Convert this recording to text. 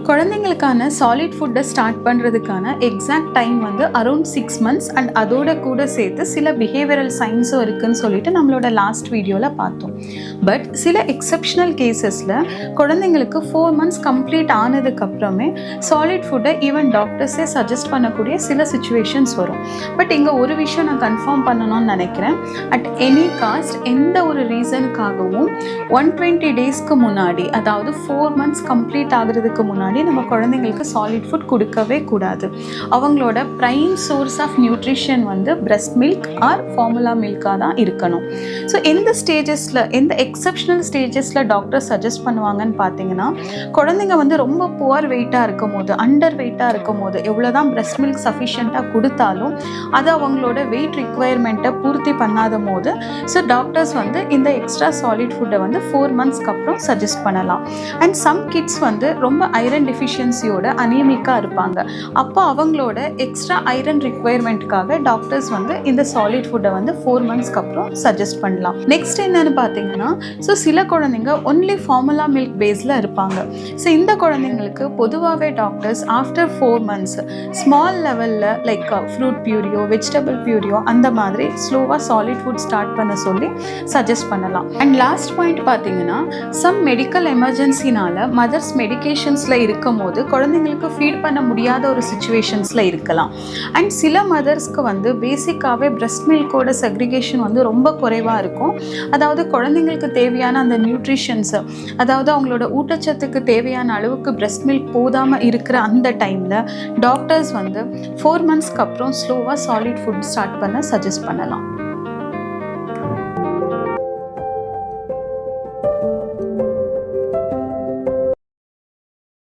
குழந்தைங்களுக்கான solid ஃபுட்டை start பண்ணுறதுக்கான exact time வந்து அரௌண்ட் 6 months அண்ட் அதோட கூட சேர்த்து சில பிஹேவியரல் சயின்ஸும் இருக்குதுன்னு சொல்லிட்டு நம்மளோட லாஸ்ட் வீடியோவில் பார்த்தோம். பட் சில எக்ஸப்ஷனல் கேசஸில் குழந்தைங்களுக்கு 4 months கம்ப்ளீட் ஆனதுக்கப்புறமே சாலிட் ஃபுட்டை ஈவன் டாக்டர்ஸே சஜஸ்ட் பண்ணக்கூடிய சில சுச்சுவேஷன்ஸ் வரும். பட் இங்கே ஒரு விஷயம் நான் கன்ஃபார்ம் பண்ணணும்னு நினைக்கிறேன். அட் எனி காஸ்ட் எந்த ஒரு ரீசனுக்காகவும் 120 டேஸ்க்கு முன்னாடி, அதாவது 4 months கம்ப்ளீட் ஆகுறதுக்கு முன்னாடி நம்ம குழந்தைங்களுக்கு சாலிட் ஃபுட் கொடுக்கவே கூடாது. அவங்களோட ப்ரைம் சோர்ஸ் ஆஃப் நியூட்ரிஷன் வந்து பிரெஸ்ட் மில்க் ஆர் ஃபார்முலா மில்காக தான் இருக்கணும். ஸோ எந்த ஸ்டேஜஸில், எந்த எக்ஸப்ஷனல் ஸ்டேஜஸில் டாக்டர் சஜஸ்ட் பண்ணுவாங்கன்னு பார்த்தீங்கன்னா, குழந்தைங்க வந்து ரொம்ப புவர் வெயிட்டாக இருக்கும் போது, அண்டர் வெயிட்டாக இருக்கும் போது, எவ்வளோ தான் பிரெஸ்ட் மில்க் சஃபிஷியண்ட்டாக கொடுத்தாலும் அது அவங்களோட வெயிட் ரிக்குவயர்மெண்ட்டை பூர்த்தி பண்ணாத போது ஸோ டாக்டர்ஸ் வந்து இந்த எக்ஸ்ட்ரா சாலிட் ஃபுட்டை வந்து 4 monthsக்கு அப்புறம் சஜஸ்ட் பண்ணலாம். அண்ட் சம் கிட்ஸ் வந்து ரொம்ப ஐரன் டெஃபிஷியன்சியோட அனீமிக்காக இருப்பாங்க. அப்போ அவங்களோட எக்ஸ்ட்ரா ஐரன் ரிக்குவயர்மெண்ட்டுக்காக டாக்டர்ஸ் வந்து இந்த சாலிட் ஃபுட்டை வந்து 4 monthsக்கு அப்புறம் சஜஸ்ட் பண்ணலாம். நெக்ஸ்ட் என்னன்னு பார்த்தீங்கன்னா, ஸோ சில குழந்தைங்க ஒன்லி ஃபார்முலா மில்க் பேஸில் இருப்பாங்க. ஸோ இந்த குழந்தைங்களுக்கு பொதுவாகவே டாக்டர்ஸ் ஆஃப்டர் 4 months ஸ்மால் லெவலில் like fruit bureau, vegetable bureau அந்த மாதிரி ஸ்லோவாக சாலிட் ஃபுட் ஸ்டார்ட் பண்ண சொல்லி சஜஸ்ட் பண்ணலாம். அண்ட் லாஸ்ட் பாயிண்ட் பார்த்தீங்கன்னா, சம் மெடிக்கல் எமர்ஜென்சினால மதர்ஸ் மெடிகேஷன்ஸில் இருக்கும் போது குழந்தைங்களுக்கு ஃபீட் பண்ண முடியாத ஒரு சுச்சுவேஷன்ஸில் இருக்கலாம். அண்ட் சில மதர்ஸ்க்கு வந்து பேசிக்காகவே பிரெஸ்ட் மில்கோட செக்ரிகேஷன் வந்து ரொம்ப குறைவாக இருக்கும். அதாவது குழந்தைங்களுக்கு தேவையான அந்த நியூட்ரிஷன்ஸு, அதாவது அவங்களோட ஊட்டச்சத்துக்கு தேவையான அளவுக்கு பிரெஸ்ட் மில்க் போதாமல் இருக்கிற அந்த டைமில் டாக்டர்ஸ் வந்து 4 monthsக்கு அப்புறம் ஸ்லோவாக சாலிட் ஃபுட் ஸ்டார்ட் பண்ண சஜஸ்ட் பண்ணலாம்.